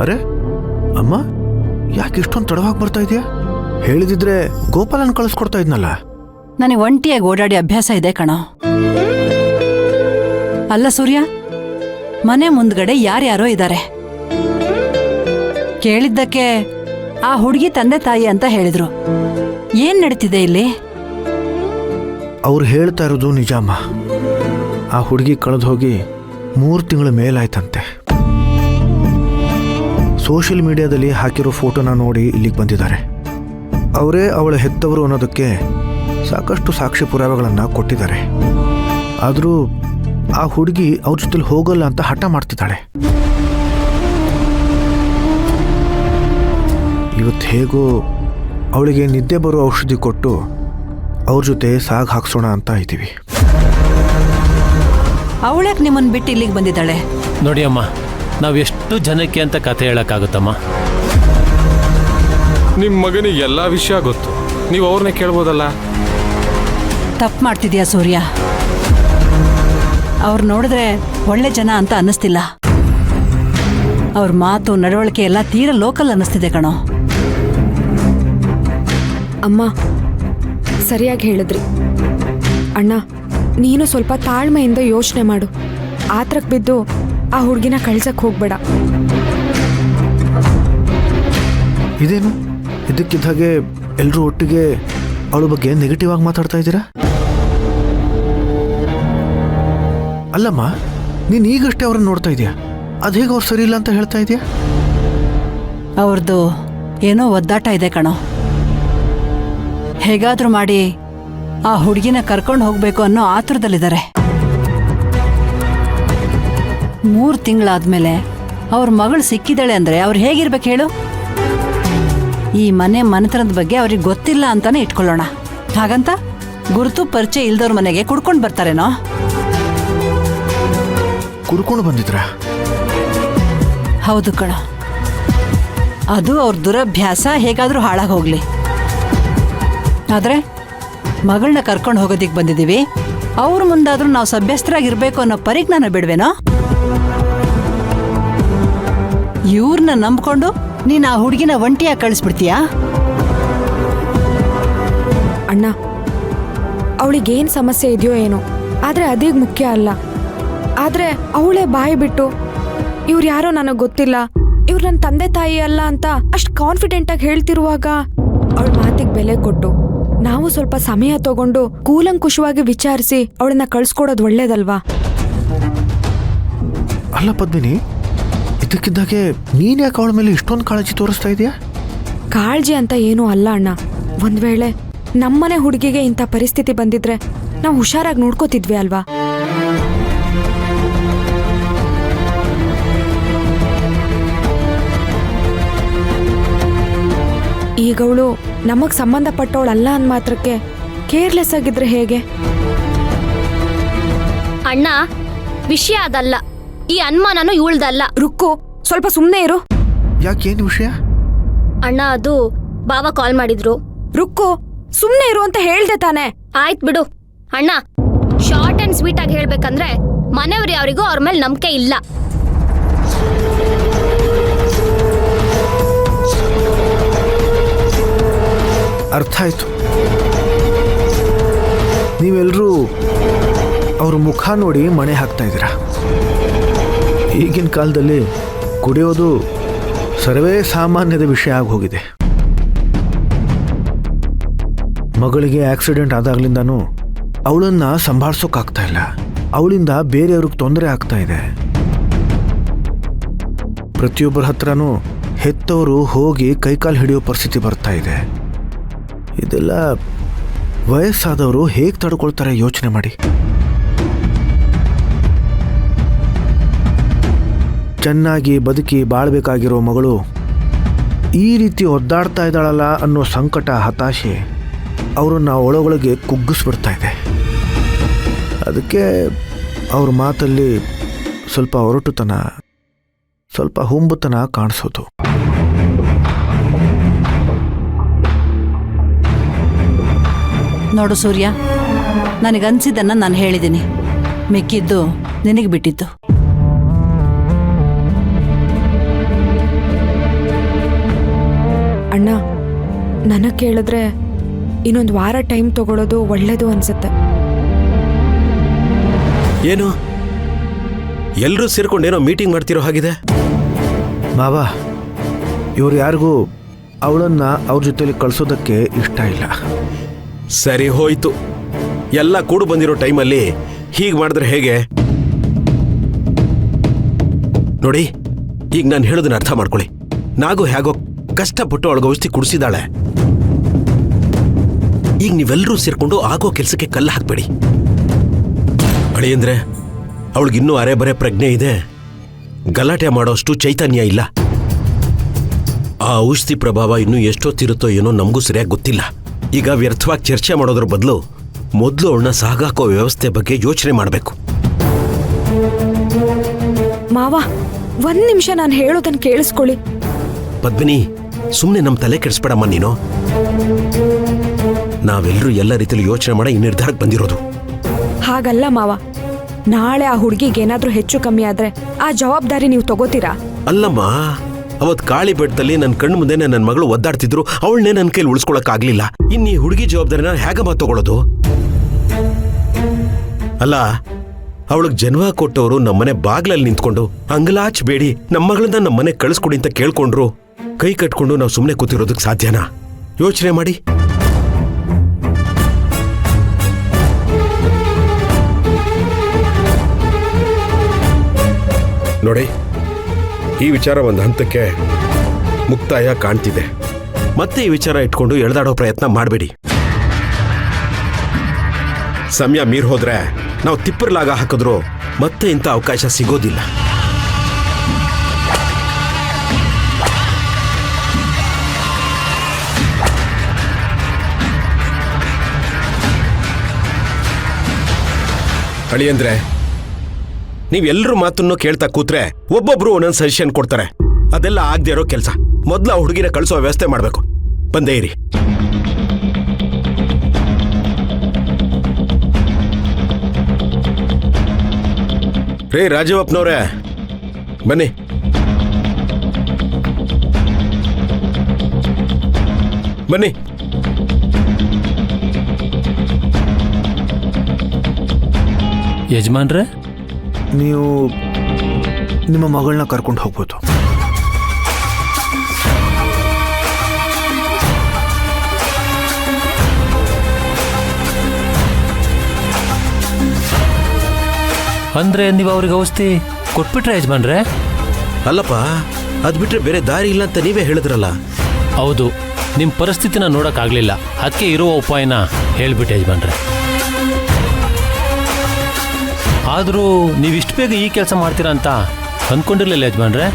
ಅರೆ ಅಮ್ಮ, ಯಾಕೆ ಇಷ್ಟೊಂದು ತಡವಾಗಿ ಬರ್ತಾ ಇದೆಯಾ? ಹೇಳಿದಿದ್ರೆ ಗೋಪಾಲನ್ ಕಳಿಸ್ಕೊಡ್ತಾ ಇದ್ನಲ್ಲ. ನನಗೆ ಒಂಟಿಯಾಗಿ ಓಡಾಡಿ ಅಭ್ಯಾಸ ಇದೆ ಕಣೋ. ಅಲ್ಲ ಸೂರ್ಯ, ಮನೆ ಮುಂದ್ಗಡೆ ಯಾರ್ಯಾರೋ ಇದ್ದಾರೆ. ಕೇಳಿದ್ದಕ್ಕೆ ಆ ಹುಡುಗಿ ತಂದೆ ತಾಯಿ ಅಂತ ಹೇಳಿದ್ರು. ಏನ್ ನಡೀತಿದೆ ಇಲ್ಲಿ? ಅವ್ರು ಹೇಳ್ತಾ ಇರೋದು ನಿಜಾಮ್ಮ. ಆ ಹುಡುಗಿ ಕಳೆದು ಹೋಗಿ 3 ತಿಂಗಳ ಮೇಲಾಯ್ತಂತೆ. ಸೋಷಿಯಲ್ ಮೀಡಿಯಾದಲ್ಲಿ ಹಾಕಿರೋ ಫೋಟೋನ ನೋಡಿ ಇಲ್ಲಿಗೆ ಬಂದಿದ್ದಾರೆ. ಅವರೇ ಅವಳ ಹೆತ್ತವರು ಅನ್ನೋದಕ್ಕೆ ಸಾಕಷ್ಟು ಸಾಕ್ಷಿ ಪುರಾವೆಗಳನ್ನು ಕೊಟ್ಟಿದ್ದಾರೆ. ಆದರೂ ಆ ಹುಡುಗಿ ಅವ್ರ ಜೊತೆಲಿ ಹೋಗಲ್ಲ ಅಂತ ಹಠ ಮಾಡ್ತಿದ್ದಾಳೆ. ಇವತ್ತು ಹೇಗೋ ಅವಳಿಗೆ ನಿದ್ದೆ ಬರೋ ಔಷಧಿ ಕೊಟ್ಟು ಅವ್ರ ಜೊತೆ ಸಾಗ್ ಹಾಕ್ಸೋಣ ಅಂತ ಇದ್ದೀವಿ. ಅವಳ್ಯಾಕೆ ನಿಮ್ಮನ್ನು ಬಿಟ್ಟು ಇಲ್ಲಿಗೆ ಬಂದಿದ್ದಾಳೆ? ನೋಡಿ ಅಮ್ಮ, ನಾವು ಎಷ್ಟು ಜನಕ್ಕೆ ಅಂತ ಕತೆ ಹೇಳಕ್ಕಾಗುತ್ತಮ್ಮ? ನಿಮ್ಮ ಮಗನಿಗೆ ಎಲ್ಲ ವಿಷಯ ಗೊತ್ತು, ನೀವು ಅವ್ರನ್ನೇ ಕೇಳ್ಬೋದಲ್ಲ. ತಪ್ಪು ಮಾಡ್ತಿದ್ಯಾ ಸೂರ್ಯ? ಅವ್ರು ನೋಡಿದ್ರೆ ಒಳ್ಳೆ ಜನ ಅಂತ ಅನ್ನಿಸ್ತಿಲ್ಲ. ಅವ್ರ ಮಾತು ನಡವಳಿಕೆ ಎಲ್ಲ ತೀರಾ ಲೋಕಲ್ ಅನ್ನಿಸ್ತಿದೆ ಕಣೋ. ಅಮ್ಮ ಸರಿಯಾಗಿ ಹೇಳಿದ್ರಿ. ಅಣ್ಣ, ನೀನು ಸ್ವಲ್ಪ ತಾಳ್ಮೆಯಿಂದ ಯೋಚನೆ ಮಾಡು. ಆತ್ರಕ್ಕೆ ಬಿದ್ದು ಆ ಹುಡುಗಿನ ಕಳ್ಸಕ್ಕೆ ಹೋಗ್ಬೇಡ. ಇದೇನು ಇದಕ್ಕಿದ್ದ ಹಾಗೆ ಎಲ್ಲರೂ ಒಟ್ಟಿಗೆ ಅವಳ ಬಗ್ಗೆ ನೆಗೆಟಿವ್ ಆಗಿ ಮಾತಾಡ್ತಾ ಇದ್ದೀರಾ? ಅಲ್ಲಮ್ಮ, ನೀನು ಈಗಷ್ಟೇ ಅವ್ರನ್ನ ನೋಡ್ತಾ ಇದೀಯಾ, ಅದು ಹೇಗೆ ಅವ್ರು ಸರಿ ಇಲ್ಲ ಅಂತ ಹೇಳ್ತಾ ಇದೀಯಾ? ಅವ್ರದ್ದು ಏನೋ ಒದ್ದಾಟ ಇದೆ ಕಣೋ. ಹೇಗಾದ್ರೂ ಮಾಡಿ ಆ ಹುಡುಗಿನ ಕರ್ಕೊಂಡು ಹೋಗ್ಬೇಕು ಅನ್ನೋ ಆತುರದಲ್ಲಿದ್ದಾರೆ. 3 ತಿಂಗಳಾದ್ಮೇಲೆ ಅವ್ರ ಮಗಳು ಸಿಕ್ಕಿದಾಳೆ ಅಂದ್ರೆ ಅವ್ರು ಹೇಗಿರ್ಬೇಕು ಹೇಳು? ಈ ಮನೆತನದ ಬಗ್ಗೆ ಅವ್ರಿಗೆ ಗೊತ್ತಿಲ್ಲ ಅಂತಾನೆ ಇಟ್ಕೊಳ್ಳೋಣ. ಹಾಗಂತ ಗುರುತು ಪರಿಚಯ ಇಲ್ದವ್ರ ಮನೆಗೆ ಕುಡ್ಕೊಂಡು ಬರ್ತಾರೇನೋ? ಕುಡ್ಕೊಂಡು ಬಂದಿದ್ರ? ಹೌದು ಕಣ. ಅದು ಅವ್ರ ದುರಭ್ಯಾಸ ಹೇಗಾದ್ರೂ ಹಾಳಾಗಿ ಹೋಗ್ಲಿ. ಆದ್ರೆ ಮಗಳನ್ನ ಕರ್ಕೊಂಡು ಹೋಗೋದಿಕ್ ಬಂದಿದ್ದೀವಿ. ಅವ್ರ ಮುಂದಾದ್ರೂ ನಾವು ಸಭ್ಯಸ್ಥರಾಗಿರ್ಬೇಕು ಅನ್ನೋ ಪರಿಜ್ಞಾನ ಬಿಡ್ವೇನೋ? ಇವ್ರನ್ನ ನಂಬ್ಕೊಂಡು ನೀನ್ ಆ ಹುಡುಗಿನ ಒಂಟಿಯಾಗಿ ಕಳಿಸ್ಬಿಡ್ತೀಯಾ? ಅಣ್ಣ, ಅವಳಿಗೇನು ಸಮಸ್ಯೆ ಇದೆಯೋ ಏನೋ, ಆದರೆ ಅದೀಗ ಮುಖ್ಯ ಅಲ್ಲ. ಆದರೆ ಅವಳೇ ಬಾಯಿ ಬಿಟ್ಟು ಇವ್ರು ಯಾರೋ ನನಗೆ ಗೊತ್ತಿಲ್ಲ, ಇವ್ರು ನನ್ನ ತಂದೆ ತಾಯಿ ಅಲ್ಲ ಅಂತ ಅಷ್ಟು ಕಾನ್ಫಿಡೆಂಟಾಗಿ ಹೇಳ್ತಿರುವಾಗ ಅವಳ ಮಾತಿಗೆ ಬೆಲೆ ಕೊಟ್ಟು ನಾವು ಸ್ವಲ್ಪ ಸಮಯ ತಗೊಂಡು ಕೂಲಂಕುಷವಾಗಿ ವಿಚಾರಿಸಿ ಅವಳನ್ನ ಕಳ್ಸ್ಕೊಡೋದು ಒಳ್ಳೇದಲ್ವಾ? ಅಲ್ಲ ಪದ್ಮಿನಿ, ಇದಕ್ಕಿದ್ದಾಗೆ ನೀನ್ ಯಾಕೆ ಅವಳ ಮೇಲೆ ಇಷ್ಟೊಂದು ಕಾಳಜಿ ತೋರಿಸ್ತಾ ಇದೀಯಾ? ಕಾಳಜಿ ಅಂತ ಏನೂ ಅಲ್ಲ ಅಣ್ಣ. ಒಂದ್ ವೇಳೆ ನಮ್ಮನೆ ಹುಡುಗಿಗೆ ಇಂಥ ಪರಿಸ್ಥಿತಿ ಬಂದಿದ್ರೆ ನಾವು ಹುಷಾರಾಗಿ ನೋಡ್ಕೋತಿದ್ವಿ ಅಲ್ವಾ? ಈಗವಳು ನಮಗ್ ಸಂಬಂಧಪಟ್ಟವಳಲ್ಲ ಅಂದ ಮಾತ್ರಕ್ಕೆ ಕೇರ್ಲೆಸ್ ಆಗಿದ್ರೆ ಹೇಗೆ? ಅಣ್ಣ, ವಿಷಯ ಅದಲ್ಲ. ಈ ಅನುಮಾನನು ಇವಳ್ದಲ್ಲ. ರುಕ್ಕು, ಸ್ವಲ್ಪ ಸುಮ್ಮನೆ ಇರು. ಯಾಕೇನು ವಿಷಯ? ಅಣ್ಣ, ಅದು ಬಾಬಾ ಕಾಲ್ ಮಾಡಿದ್ರು. ರುಕ್ಕು, ಸುಮ್ಮನೆ ಇರು ಅಂತ ಹೇಳ್ದೆ ತಾನೆ. ಆಯ್ತು ಬಿಡು ಅಣ್ಣ. ಶಾರ್ಟ್ ಅಂಡ್ ಸ್ವೀಟ್ ಆಗಿ ಹೇಳ್ಬೇಕಂದ್ರೆ ಮನೆಯವ್ರು ಯಾರಿಗೂ ಅವ್ರ ಮೇಲೆ ನಂಬಿಕೆ ಇಲ್ಲ. ಅರ್ಥ ಆಯ್ತು. ನೀವೆಲ್ಲರೂ ಅವ್ರ ಮುಖ ನೋಡಿ ಮಣೆ ಹಾಕ್ತಾ ಇದ್ದೀರಾ. ಈಗಿನ ಕಾಲದಲ್ಲಿ ಕುಡಿಯೋದು ಸರ್ವೇ ಸಾಮಾನ್ಯದ ವಿಷಯ ಆಗಿ ಹೋಗಿದೆ. ಮಗಳಿಗೆ ಆಕ್ಸಿಡೆಂಟ್ ಆದಾಗ್ಲಿಂದನೂ ಅವಳನ್ನ ಸಂಭಾಳಿಸೋಕ್ಕಾಗ್ತಾ ಇಲ್ಲ. ಅವಳಿಂದ ಬೇರೆಯವ್ರಿಗೆ ತೊಂದರೆ ಆಗ್ತಾ ಇದೆ. ಪ್ರತಿಯೊಬ್ಬರ ಹತ್ರನೂ ಹೆತ್ತವರು ಹೋಗಿ ಕೈಕಾಲು ಹಿಡಿಯೋ ಪರಿಸ್ಥಿತಿ ಬರ್ತಾ ಇದೆ. ಇದೆಲ್ಲ ವಯಸ್ಸಾದವರು ಹೇಗೆ ತಡ್ಕೊಳ್ತಾರೆ ಯೋಚನೆ ಮಾಡಿ. ಚೆನ್ನಾಗಿ ಬದುಕಿ ಬಾಳ್ಬೇಕಾಗಿರೋ ಮಗಳು ಈ ರೀತಿ ಒದ್ದಾಡ್ತಾ ಇದ್ದಾಳಲ್ಲ ಅನ್ನೋ ಸಂಕಟ, ಹತಾಶೆ ಅವರನ್ನು ಒಳಗೊಳಗೆ ಕುಗ್ಗಿಸ್ಬಿಡ್ತಾ ಇದೆ. ಅದಕ್ಕೆ ಅವ್ರ ಮಾತಲ್ಲಿ ಸ್ವಲ್ಪ ಒರಟುತನ, ಸ್ವಲ್ಪ ಹುಂಬುತನ ಕಾಣಿಸೋದು. ನೋಡು ಸೂರ್ಯ, ನನಗನ್ಸಿದ್ದನ್ನು ನಾನು ಹೇಳಿದ್ದೀನಿ. ಮಿಕ್ಕಿದ್ದು ನಿನಗೆ ಬಿಟ್ಟಿದ್ದು. ಅಣ್ಣ ನನಗೆ ಕೇಳಿದ್ರೆ ಇನ್ನೊಂದು ವಾರ ಟೈಮ್ ತಗೊಳ್ಳೋದು ಒಳ್ಳೇದು ಅನ್ಸುತ್ತೆ. ಏನು ಎಲ್ಲರೂ ಸೇರ್ಕೊಂಡೇನೋ ಮೀಟಿಂಗ್ ಮಾಡ್ತಿರೋ ಹಾಗಿದೆ. ಮಾವ, ಇವ್ರು ಯಾರಿಗೂ ಅವಳನ್ನು ಅವ್ರ ಜೊತೆಲಿ ಕಳಿಸೋದಕ್ಕೆ ಇಷ್ಟ ಇಲ್ಲ. ಸರಿ ಹೋಯ್ತು, ಎಲ್ಲ ಕೂಡು ಬಂದಿರೋ ಟೈಮಲ್ಲಿ ಹೀಗೆ ಮಾಡಿದ್ರೆ ಹೇಗೆ? ನೋಡಿ, ಈಗ ನಾನು ಹೇಳೋದನ್ನ ಅರ್ಥ ಮಾಡ್ಕೊಳ್ಳಿ. ನಾಗು ಹೇಗೋ ಕಷ್ಟಪಟ್ಟು ಅವಳಿಗೆ ಔಷಧಿ ಕುಡಿಸಿದಾಳೆ. ಈಗ ನೀವೆಲ್ಲರೂ ಸೇರ್ಕೊಂಡು ಆಗೋ ಕೆಲಸಕ್ಕೆ ಕಲ್ಲು ಹಾಕ್ಬೇಡಿ. ಅಳಿಯಂದ್ರೆ ಅವಳಿಗಿನ್ನೂ ಅರೆ ಬರೆ ಪ್ರಜ್ಞೆ ಇದೆ, ಗಲಾಟೆ ಮಾಡೋಷ್ಟು ಚೈತನ್ಯ ಇಲ್ಲ. ಆ ಔಷಧಿ ಪ್ರಭಾವ ಇನ್ನೂ ಎಷ್ಟೊತ್ತಿರುತ್ತೋ ಏನೋ ನಮಗೂ ಸರಿಯಾಗಿ ಗೊತ್ತಿಲ್ಲ. ಈಗ ವ್ಯರ್ಥವಾಗಿ ಚರ್ಚೆ ಮಾಡೋದ್ರ ಬದಲು ಮೊದಲು ಅವಳನ್ನ ಸಾಗಾಕೋ ವ್ಯವಸ್ಥೆ ಬಗ್ಗೆ ಯೋಚನೆ ಮಾಡಬೇಕು. ಮಾವ, 1 ನಿಮಿಷ ನಾನು ಹೇಳೋದನ್ನ ಕೇಳಿಸ್ಕೊಳ್ಳಿ. ಪದ್ಮಿನಿ, ಸುಮ್ಮನೆ ನಮ್ಮ ತಲೆ ಕೆಡಿಸ್ಬೇಡಮ್ಮ ನೀನು. ನಾವೆಲ್ಲರೂ ಎಲ್ಲ ರೀತಿಯಲ್ಲಿ ಯೋಚನೆ ಮಾಡಿ ಈ ನಿರ್ಧಾರಕ್ಕೆ ಬಂದಿರೋದು. ಹಾಗಲ್ಲ ಮಾವ, ನಾಳೆ ಆ ಹುಡುಗಿಗೆ ಏನಾದ್ರೂ ಹೆಚ್ಚು ಕಮ್ಮಿ ಆದ್ರೆ ಆ ಜವಾಬ್ದಾರಿ ನೀವು ತಗೋತೀರಾ? ಅಲ್ಲಮ್ಮ, ಅವತ್ ಕಾಳಿ ಬೆಟ್ಟದಲ್ಲಿ ನನ್ನ ಕಣ್ಣು ಮುಂದೆನೆ ನನ್ನ ಮಗಳು ಒದ್ದಾಡ್ತಿದ್ರು, ಅವಳನ್ನೇ ನನ್ನ ಕೈಲಿ ಉಳಿಸ್ಕೊಳಕ್ಕಾಗ್ಲಿಲ್ಲ. ಇನ್ನು ಈ ಹುಡುಗಿ ಜವಾಬ್ದಾರಿನ ಹೇಗಮ್ಮ ತಗೊಳ್ಳೋದು? ಅಲ್ಲ, ಅವಳಿಗೆ ಜನ್ಮ ಕೊಟ್ಟವರು ನಮ್ಮನೆ ಬಾಗ್ಲಲ್ಲಿ ನಿಂತ್ಕೊಂಡು ಅಂಗಲಾಚಬೇಡಿ ನಮ್ಮ ಮಗಳನ್ನ ನಮ್ಮನೆ ಕಳಿಸ್ಕೊಡಿ ಅಂತ ಕೇಳ್ಕೊಂಡ್ರು. ಕೈ ಕಟ್ಕೊಂಡು ನಾವು ಸುಮ್ಮನೆ ಕೂತಿರೋದಕ್ಕೆ ಸಾಧ್ಯನಾ? ಯೋಚನೆ ಮಾಡಿ. ನೋಡಿ, ಈ ವಿಚಾರ ಒಂದು ಹಂತಕ್ಕೆ ಮುಕ್ತಾಯ ಕಾಣ್ತಿದೆ. ಮತ್ತೆ ಈ ವಿಚಾರ ಇಟ್ಕೊಂಡು ಎಳೆದಾಡೋ ಪ್ರಯತ್ನ ಮಾಡಬೇಡಿ. ಸಮಯ ಮೀರ್ ಹೋದ್ರೆ ನಾವು ತಿಪ್ಪರ್ಲಾಗ ಹಾಕಿದ್ರು ಮತ್ತೆ ಇಂಥ ಅವಕಾಶ ಸಿಗೋದಿಲ್ಲ. ಅಳಿಯಂದ್ರೆ, ನೀವೆಲ್ಲರೂ ಮಾತನ್ನು ಕೇಳ್ತಾ ಕೂತ್ರೆ ಒಬ್ಬೊಬ್ರು ಒಂದೊಂದು ಸಜೆಷನ್ ಕೊಡ್ತಾರೆ. ಅದೆಲ್ಲ ಆಗದೆ ಇರೋ ಕೆಲಸ. ಮೊದಲು ಆ ಹುಡುಗಿನ ಕಳಿಸೋ ವ್ಯವಸ್ಥೆ ಮಾಡಬೇಕು. ಬಂದೇ ಇರಿ. ರೇ ರಾಜವಪ್ಪನವ್ರೆ, ಬನ್ನಿ. ಬನ್ನಿ. ಯಜಮಾನ್ರೆ, ನೀವು ನಿಮ್ಮ ಮಗಳನ್ನ ಕರ್ಕೊಂಡು ಹೋಗ್ಬೋದು. ಅಂದ್ರೆ ನೀವು ಅವ್ರಿಗೆ ಔಷಧಿ ಕೊಟ್ಬಿಟ್ರೆ ಯಜಮಾನ್ರೆ? ಅಲ್ಲಪ್ಪ, ಅದ್ ಬಿಟ್ರೆ ಬೇರೆ ದಾರಿ ಇಲ್ಲ ಅಂತ ನೀವೇ ಹೇಳಿದ್ರಲ್ಲ. ಹೌದು, ನಿಮ್ಮ ಪರಿಸ್ಥಿತಿನ ನೋಡೋಕ್ಕಾಗಲಿಲ್ಲ, ಅದಕ್ಕೆ ಇರುವ ಉಪಾಯನ ಹೇಳ್ಬಿಟ್ಟೆ ಯಜಮಾನ್ರೆ. ಆದರೂ ನೀವಿಷ್ಟು ಬೇಗ ಈ ಕೆಲಸ ಮಾಡ್ತೀರಾ ಅಂತ ಅಂದ್ಕೊಂಡಿರಲಿಲ್ಲ ಯಜಮಾನ್ರೆ.